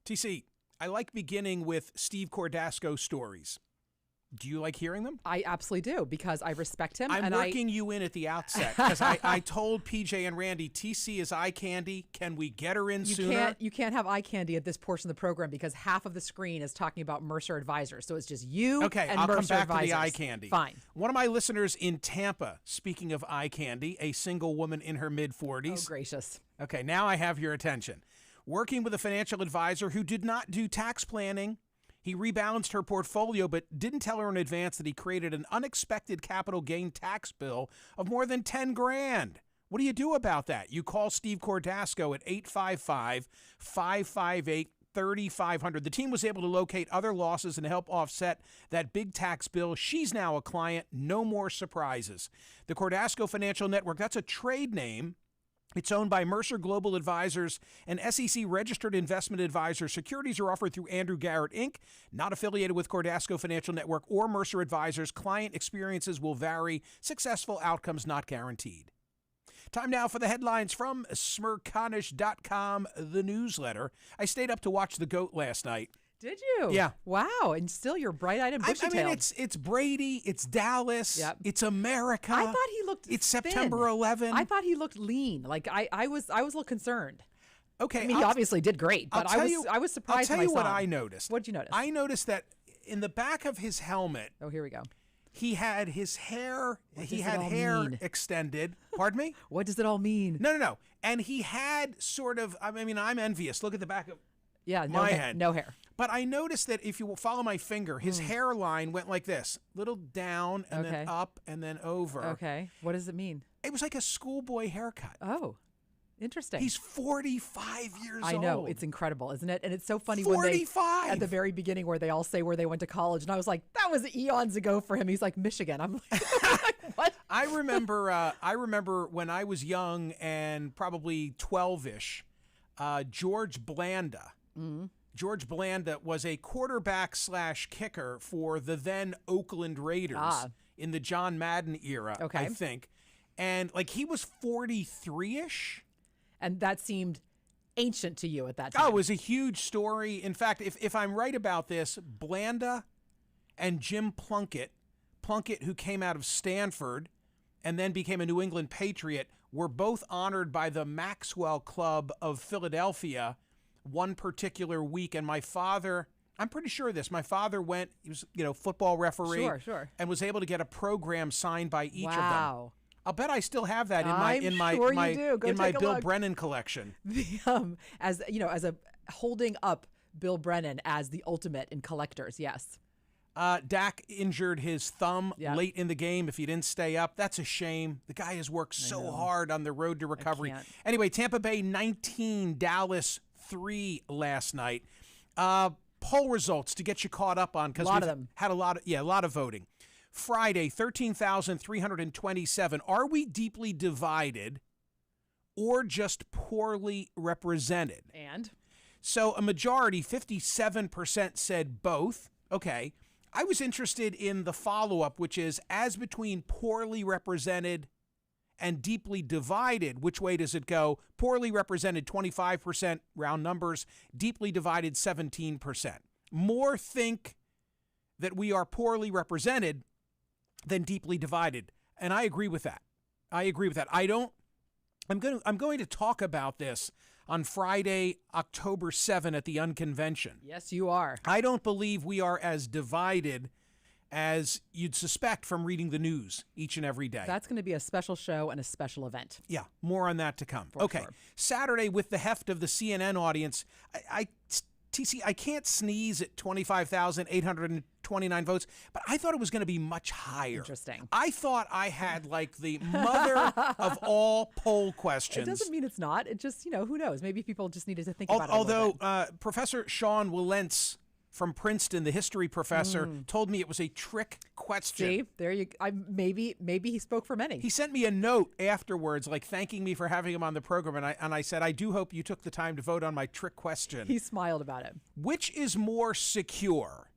TC, I like beginning with Steve Cordasco stories. Do you like hearing them? I absolutely do, because I respect him. I'm working you in at the outset, because I told PJ and Randy, TC is eye candy. Can we get her in sooner? You can't have eye candy at this portion of the program, because half of the screen is talking about Mercer Advisors. So it's just you and I'll Mercer come back Advisors. to the eye candy. Fine. One of my listeners in Tampa, speaking of eye candy, a single woman in her mid-40s. Oh, gracious. Okay, now I have your attention. Working with a financial advisor who did not do tax planning. He rebalanced her portfolio, but didn't tell her in advance that he created an unexpected capital gain tax bill of more than 10 grand. What do you do about that? You call Steve Cordasco at 855-558-3500. The team was able to locate other losses and help offset that big tax bill. She's now a client. No more surprises. The Cordasco Financial Network, that's a trade name. It's owned by Mercer Global Advisors, an SEC-registered investment advisor. Securities are offered through Andrew Garrett, Inc., not affiliated with Cordasco Financial Network or Mercer Advisors. Client experiences will vary. Successful outcomes not guaranteed. Time now for the headlines from Smerconish.com, the newsletter. I stayed up to watch the GOAT last night. Did you? Yeah. Wow. And still you're bright-eyed and bushy-tailed. I mean, it's Brady, it's Dallas, it's America. I thought he looked It's thin. September 11. I thought he looked lean. Like I was a little concerned. Okay. I mean, he obviously did great, but I was surprised. I'll tell you what I noticed. What did you notice? I noticed that in the back of his helmet. Oh, here we go. He had his hair. He had hair extended. Pardon me? What does it all mean? No. And he had sort of. I mean, I'm envious. Look at the back of my head. No hair. But I noticed that if you will follow my finger, his hairline went like this, little down and then up and then over. Okay. What does it mean? It was like a schoolboy haircut. Oh, interesting. He's 45 years old. I know. It's incredible, isn't it? And it's so funny 45! when at the very beginning where they all say where they went to college. And I was like, that was eons ago for him. He's like, Michigan. I'm like, what? I remember when I was young and probably 12-ish, George Blanda. Mm-hmm. George Blanda was a quarterback/kicker for the then Oakland Raiders in the John Madden era, I think. And like he was 43-ish. And that seemed ancient to you at that time. Oh, it was a huge story. In fact, if I'm right about this, Blanda and Jim Plunkett, who came out of Stanford and then became a New England Patriot, were both honored by the Maxwell Club of Philadelphia one particular week. And my father, I'm pretty sure of this, my father went, he was, football referee. Sure. And was able to get a program signed by each of them. Wow. I'll bet I still have that in my Bill Brennan collection. As a holding up Bill Brennan as the ultimate in collectors. Yes. Dak injured his thumb late in the game. If he didn't stay up, that's a shame. The guy has worked so hard on the road to recovery. Anyway, Tampa Bay 19, Dallas 3 last night. Poll results to get you caught up on, because we've had a lot of voting. Friday, 13,327. Are we deeply divided or just poorly represented? And? So a majority, 57%, said both. Okay. I was interested in the follow-up, which is, as between poorly represented and deeply divided, which way does it go? Poorly represented, 25%, round numbers. Deeply divided, 17%. More think that we are poorly represented than deeply divided. And I agree with that. I'm going to talk about this on Friday, October 7 at the Unconvention. Yes, you are. I don't believe we are as divided as you'd suspect from reading the news each and every day. That's going to be a special show and a special event. Yeah, more on that to come. For sure. Saturday with the heft of the CNN audience, TC, I can't sneeze at 25,829 votes, but I thought it was going to be much higher. Interesting. I thought I had like the mother of all poll questions. It doesn't mean it's not. It just, who knows? Maybe people just needed to think about it a little bit. Although Professor Sean Wilentz from Princeton, the history professor, told me it was a trick question. See, there you. Maybe he spoke for many. He sent me a note afterwards, like thanking me for having him on the program, and I said, I do hope you took the time to vote on my trick question. He smiled about it. Which is more secure,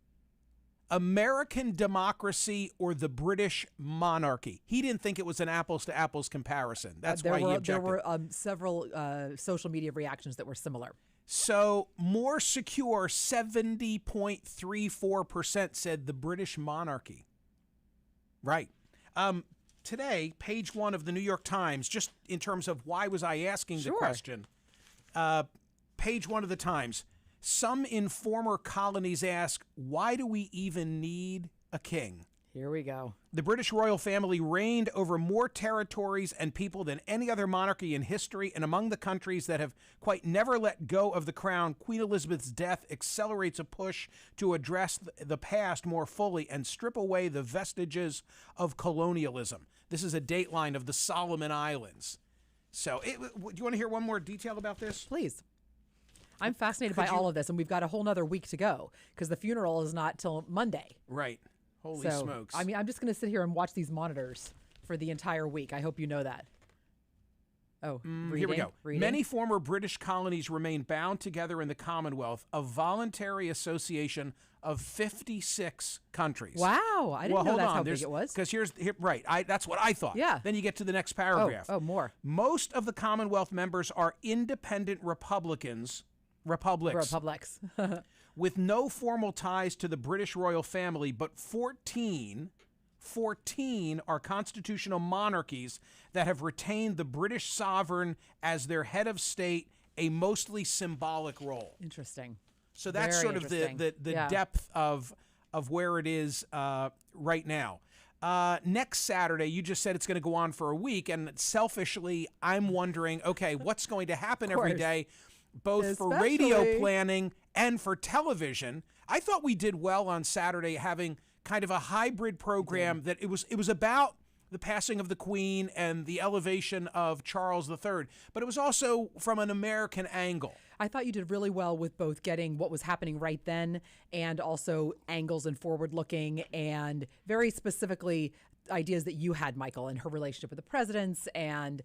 American democracy or the British monarchy? He didn't think it was an apples to apples comparison. That's why he objected. There were several social media reactions that were similar. So more secure, 70.34% said the British monarchy. Right. Today, page 1 of the New York Times, just in terms of why was I asking the question, page 1 of the Times, some in former colonies ask, why do we even need a king? Here we go. The British royal family reigned over more territories and people than any other monarchy in history, and among the countries that have quite never let go of the crown, Queen Elizabeth's death accelerates a push to address the past more fully and strip away the vestiges of colonialism. This is a dateline of the Solomon Islands. So, do you want to hear one more detail about this? Please. I'm fascinated by all of this, and we've got a whole nother week to go because the funeral is not till Monday. Right. Holy smokes. I mean, I'm just going to sit here and watch these monitors for the entire week. I hope you know that. Oh, here we go. Many former British colonies remain bound together in the Commonwealth, a voluntary association of 56 countries. Wow. I didn't know that's how big it was. Because that's what I thought. Yeah. Then you get to the next paragraph. Oh, more. Most of the Commonwealth members are independent republics. With no formal ties to the British royal family, but 14 are constitutional monarchies that have retained the British sovereign as their head of state, a mostly symbolic role. Interesting. So that's sort of the depth of where it is right now. Next Saturday, you just said it's going to go on for a week, and selfishly, I'm wondering, okay, what's going to happen every day, both for radio planning and for television. I thought we did well on Saturday having kind of a hybrid program that it was about the passing of the Queen and the elevation of Charles III, but it was also from an American angle. I thought you did really well with both getting what was happening right then and also angles and forward looking and very specifically ideas that you had, Michael, and her relationship with the presidents. And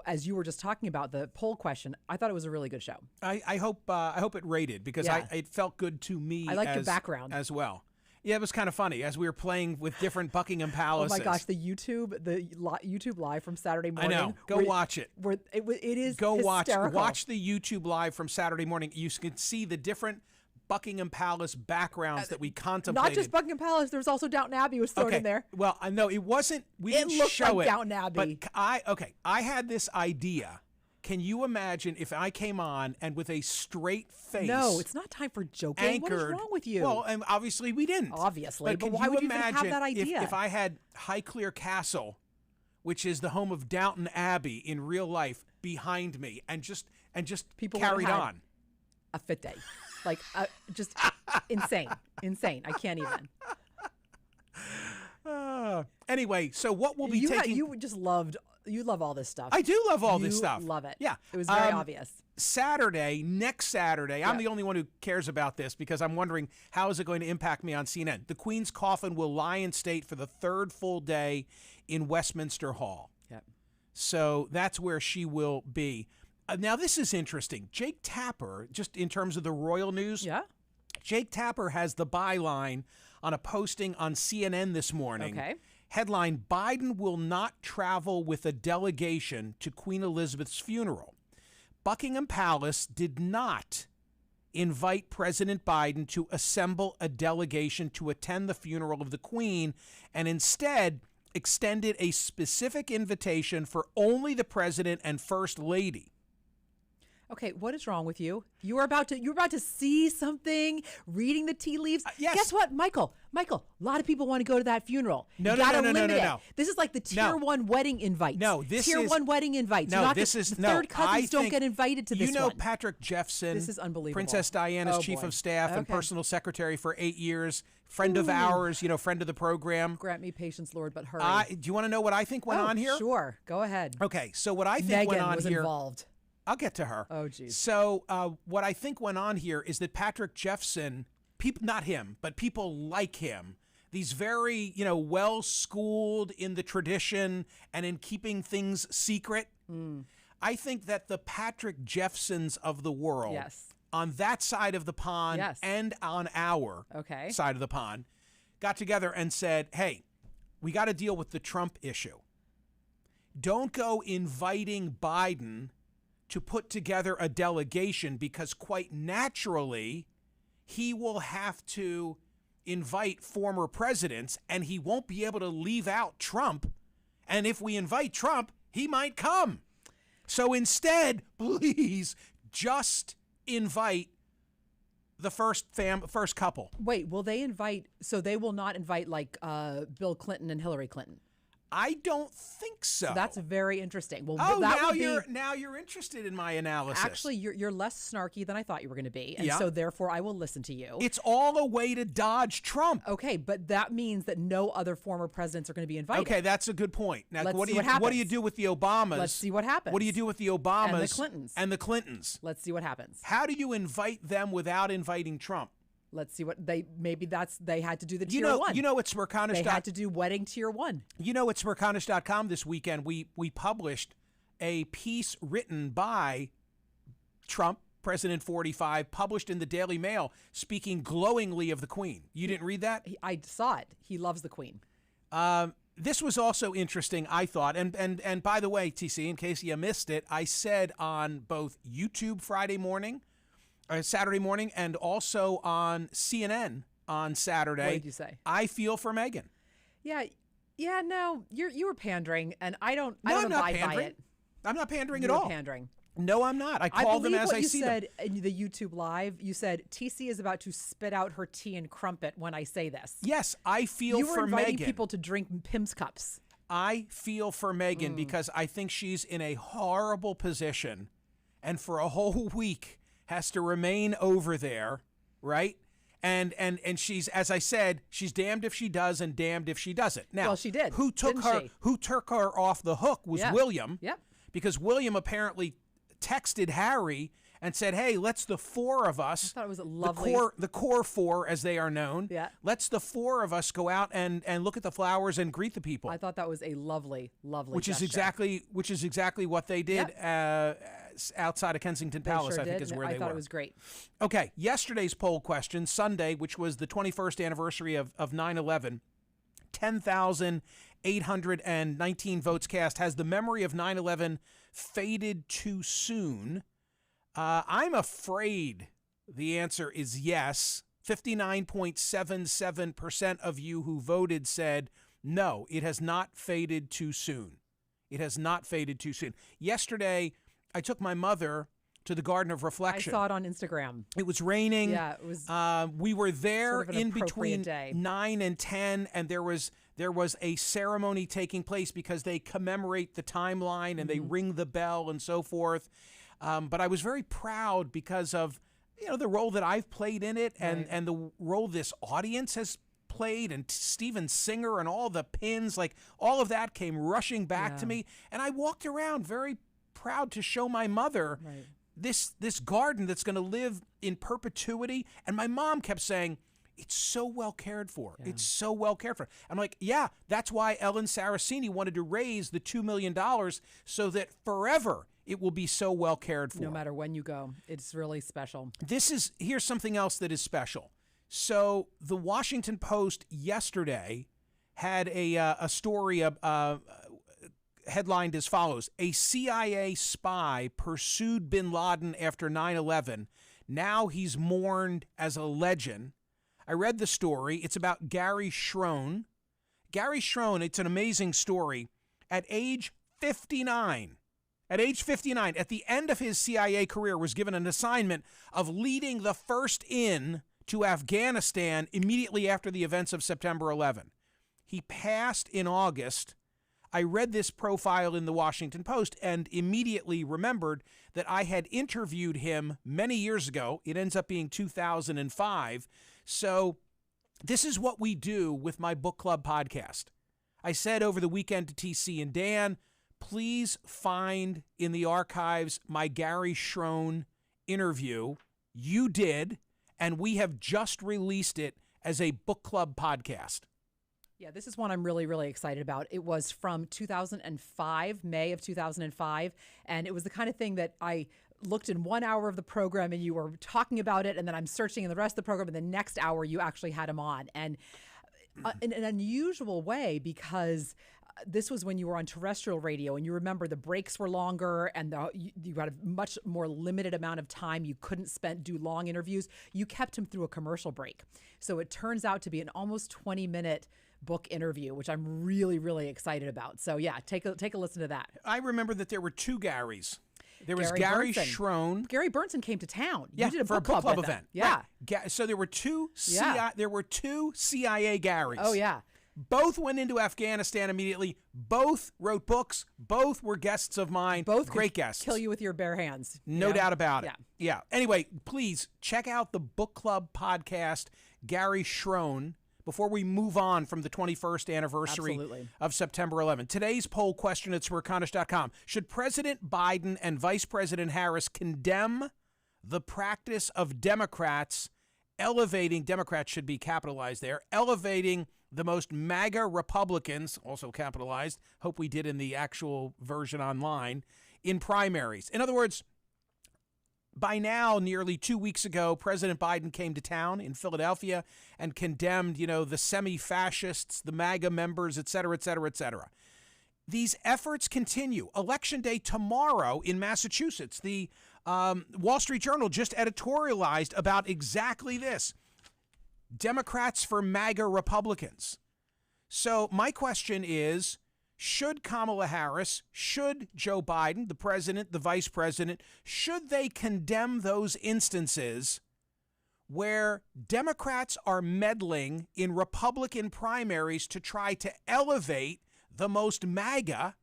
as you were just talking about the poll question, I thought it was a really good show. I hope it rated because it felt good to me. I liked your background as well. Yeah, it was kind of funny as we were playing with different Buckingham Palaces. Oh my gosh, the YouTube live from Saturday morning. I know. Go watch it. It is hysterical. Watch the YouTube live from Saturday morning. You can see the different Buckingham Palace backgrounds that we contemplated. Not just Buckingham Palace. There's also Downton Abbey was thrown in there. Well, I know it wasn't. We didn't looked show like it. Downton Abbey. But I had this idea. Can you imagine if I came on and with a straight face? No, it's not time for joking. Anchored, what is wrong with you? Well, and obviously we didn't. Obviously, but why would you even have that idea? If I had Highclere Castle, which is the home of Downton Abbey in real life, behind me, and just people carried on. A fit day, like just insane. I can't even. Anyway, so what we'll be taking? You love all this stuff. I do love all this stuff. Love it. Yeah. It was very obvious. Next Saturday, I'm the only one who cares about this because I'm wondering how is it going to impact me on CNN. The Queen's coffin will lie in state for the third full day in Westminster Hall. Yep. So that's where she will be. Now, this is interesting. Jake Tapper, just in terms of the royal news. Yeah. Jake Tapper has the byline on a posting on CNN this morning. Okay. Headline, Biden will not travel with a delegation to Queen Elizabeth's funeral. Buckingham Palace did not invite President Biden to assemble a delegation to attend the funeral of the Queen and instead extended a specific invitation for only the President and First Lady. Okay, what is wrong with you? You were about to see something, reading the tea leaves. Yes. Guess what, Michael? A lot of people want to go to that funeral. No. This is like the tier 1 wedding invites. No, this tier is 1 wedding invites. Third cousins don't get invited to this one. You know Patrick Jeffson. This is unbelievable. Princess Diana's chief of staff and personal secretary for 8 years. Friend of ours, friend of the program. Grant me patience, Lord, but hurry. Do you want to know what I think went on here? Sure, go ahead. Okay, so what I think went on was here. Involved. I'll get to her. Oh, geez. So what I think went on here is that Patrick Jeffson, not him, but people like him, these very, well-schooled in the tradition and in keeping things secret. I think that the Patrick Jeffsons of the world, on that side of the pond and on our side of the pond, got together and said, hey, we got to deal with the Trump issue. Don't go inviting Biden to put together a delegation because quite naturally he will have to invite former presidents and he won't be able to leave out Trump. And if we invite Trump, he might come. So instead, please just invite the first couple. Wait, will they invite? So they will not invite like Bill Clinton and Hillary Clinton. I don't think so. So that's very interesting. Well, now you're interested in my analysis. Actually, you're less snarky than I thought you were going to be, and Yeah. so therefore I will listen to you. It's all a way to dodge Trump. Okay, but that means that no other former presidents are going to be invited. Okay, that's a good point. Now, Let's what see do what you happens. do with the Obamas? Let's see what happens. What do you do with the Obamas And the Clintons. And the Clintons? Let's see what happens. How do you invite them without inviting Trump? Let's see what they had to do the tier You know, one. you know, it's Smerconish. They had to do wedding tier one. You know, at Smerconish.com this weekend, we published a piece written by Trump, President 45, published in the Daily Mail, speaking glowingly of the Queen. You didn't read that? I saw it. He loves the Queen. This was also interesting, I thought. And by the way, TC, in case you missed it, I said on both YouTube Saturday morning, and also on CNN on Saturday. What did you say? I feel for Meghan. Yeah, no, you were pandering, and I don't I'm not abide by pandering. it. I'm not pandering You at were all. pandering. No, I'm not. I call them as I see them. I believe what you said in the YouTube live. You said TC is about to spit out her tea and crumpet when I say this. Yes, I feel You were for inviting Meghan. people to drink Pim's cups. I feel for Meghan because I think she's in a horrible position, and for a whole week has to remain over there, right? And she's, as I said, she's damned if she does and damned if she doesn't. Now, Well, she did, Who took didn't she? Who took her off the hook was Yeah. William. Yep. Because William apparently texted Harry and said, "Hey, let's the four of us." I thought it was a lovely. The core four, as they are known. Yeah. Let's the four of us go out and look at the flowers and greet the people. I thought that was a lovely, lovely. Which is gesture. exactly what they did outside of Kensington They Palace. sure I think did, is and where I they thought were. it was great. Okay, yesterday's poll question, Sunday, which was the 21st anniversary of 9/11, 10,819 votes cast. Has the memory of 9/11 faded too soon? I'm afraid the answer is yes. 59.77% of you who voted said, no, it has not faded too soon. It has not faded too soon. Yesterday, I took my mother to the Garden of Reflection. I saw it on Instagram. It was raining. Yeah, it was. We were there sort of an in appropriate between day. 9 and 10, and there was a ceremony taking place because they commemorate the timeline and they ring the bell and so forth. But I was very proud because of the role that I've played in it and the role this audience has played, and Steven Singer and all the pins, like all of that came rushing back to me. And I walked around very proud to show my mother this garden that's going to live in perpetuity. And my mom kept saying, it's so well cared for. Yeah. It's so well cared for. I'm like, yeah, that's why Ellen Saraceni wanted to raise the $2 million so that forever it will be so well cared for. No matter when you go, it's really special. Here's something else that is special. So the Washington Post yesterday had a story headlined as follows: a CIA spy pursued bin Laden after 9/11. Now he's mourned as a legend. I read the story. It's about Gary Schroen. Gary Schroen, it's an amazing story. At age 59, at the end of his CIA career, was given an assignment of leading the first in to Afghanistan immediately after the events of September 11. He passed in August. I read this profile in the Washington Post and immediately remembered that I had interviewed him many years ago. It ends up being 2005. So this is what we do with my book club podcast. I said over the weekend to TC and Dan, please find in the archives my Gary Schroen interview. You did, and we have just released it as a book club podcast. Yeah, this is one I'm really, really excited about. It was from 2005, May of 2005, and it was the kind of thing that I looked in 1 hour of the program and you were talking about it, and then I'm searching in the rest of the program, and the next hour you actually had him on. And in an unusual way, because this was when you were on terrestrial radio, and you remember the breaks were longer, and you had a much more limited amount of time. You couldn't do long interviews. You kept him through a commercial break. So it turns out to be an almost 20-minute book interview, which I'm really, really excited about. So yeah, take a listen to that. I remember that there were two Garys. There was Gary Gary Burnson. Schrone. Gary Burnson came to town. Yeah, You did for a book club event. Yeah. Right. So there were two Yeah. there were two CIA Garys. Oh yeah. Both went into Afghanistan immediately. Both wrote books. Both were guests of mine. Both great guests. Kill you with your bare hands. No doubt about it. Yeah. Yeah. Anyway, please check out the book club podcast, Gary Schrone, before we move on from the 21st anniversary of September 11th. Today's poll question at Smerconish.com. Should President Biden and Vice President Harris condemn the practice of Democrats should be capitalized there, elevating the most MAGA Republicans, also capitalized, hope we did in the actual version online, in primaries? In other words, by now, nearly 2 weeks ago, President Biden came to town in Philadelphia and condemned, the semi-fascists, the MAGA members, et cetera, et cetera, et cetera. These efforts continue. Election day tomorrow in Massachusetts. The Wall Street Journal just editorialized about exactly this. Democrats for MAGA Republicans. So my question is, should Kamala Harris, should Joe Biden, the president, the vice president, should they condemn those instances where Democrats are meddling in Republican primaries to try to elevate the most MAGA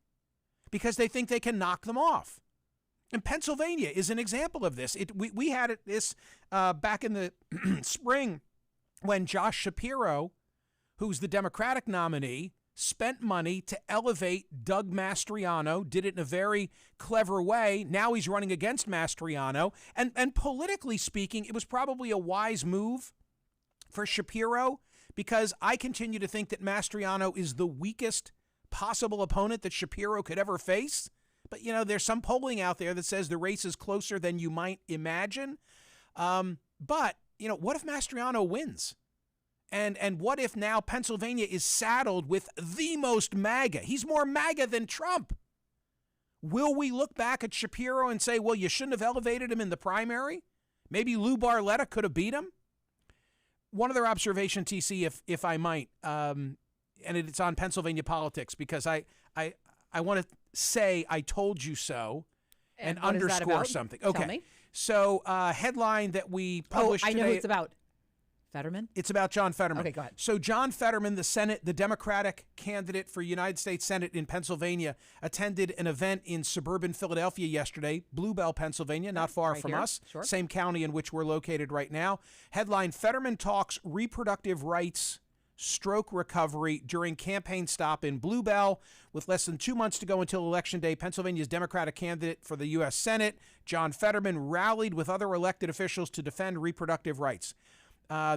because they think they can knock them off? And Pennsylvania is an example of this. We had this back in the spring when Josh Shapiro, who's the Democratic nominee, spent money to elevate Doug Mastriano, did it in a very clever way. Now he's running against Mastriano. And politically speaking, it was probably a wise move for Shapiro because I continue to think that Mastriano is the weakest possible opponent that Shapiro could ever face. But, there's some polling out there that says the race is closer than you might imagine. But, what if Mastriano wins? And what if now Pennsylvania is saddled with the most MAGA? He's more MAGA than Trump. Will we look back at Shapiro and say, well, you shouldn't have elevated him in the primary? Maybe Lou Barletta could have beat him? One other observation, TC, if I might, and it's on Pennsylvania politics, because I want to say I told you so and underscore something. Okay. Tell me. So headline that we published I know today. Who it's about. Fetterman? It's about John Fetterman. Okay, go ahead. So John Fetterman, the Democratic candidate for United States Senate in Pennsylvania, attended an event in suburban Philadelphia yesterday, Bluebell, Pennsylvania, not far from us, same county in which we're located right now. Headline, Fetterman talks reproductive rights, stroke recovery during campaign stop in Bluebell. With less than 2 months to go until Election Day, Pennsylvania's Democratic candidate for the U.S. Senate, John Fetterman, rallied with other elected officials to defend reproductive rights.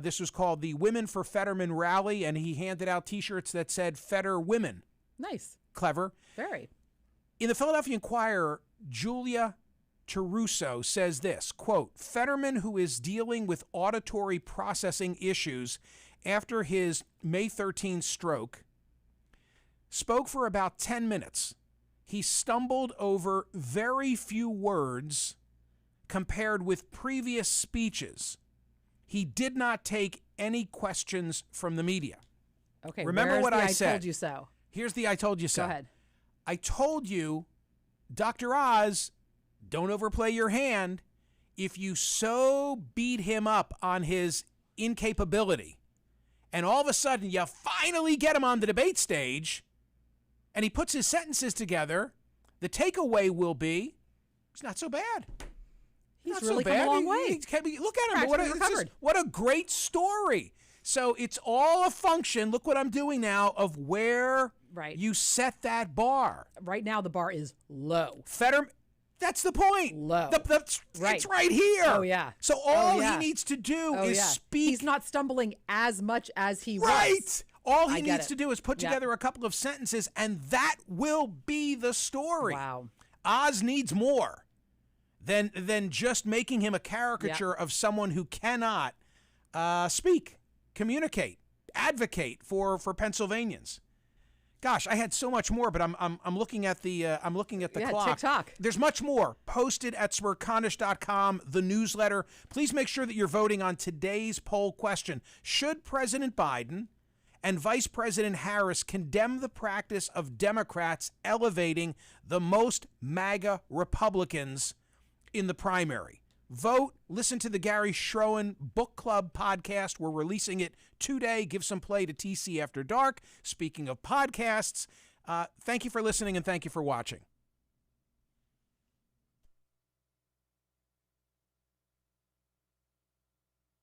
This was called the Women for Fetterman Rally, and he handed out T-shirts that said Fetter Women. Nice. Clever. Very. In the Philadelphia Inquirer, Julia Taruso says this, quote, Fetterman, who is dealing with auditory processing issues after his May 13 stroke, spoke for about 10 minutes. He stumbled over very few words compared with previous speeches. He did not take any questions from the media. Okay, remember what I said. I told you so. Here's the I told you so. Go ahead. I told you, Dr. Oz, don't overplay your hand. If you so beat him up on his incapability, and all of a sudden you finally get him on the debate stage, and he puts his sentences together, the takeaway will be, he's not so bad. He's not really so come bad. a long way. Look at him. What a great story. So it's all a function, look what I'm doing now, of where you set that bar. Right now the bar is low. Fetterman, that's the point. Low. It's right here. Oh, yeah. So all he needs to do is speak. He's not stumbling as much as he was. Right. All he needs to do is put together a couple of sentences, and that will be the story. Wow. Oz needs more than just making him a caricature of someone who cannot speak, communicate, advocate for Pennsylvanians. Gosh, I had so much more, but I'm looking at the clock. TikTok. There's much more posted at Smerconish.com, the newsletter. Please make sure that you're voting on today's poll question: should President Biden and Vice President Harris condemn the practice of Democrats elevating the most MAGA Republicans in the primary? Vote. Listen to the Gary Schroen Book Club podcast. We're releasing it today. Give some play to TC After Dark. Speaking of podcasts, thank you for listening and thank you for watching.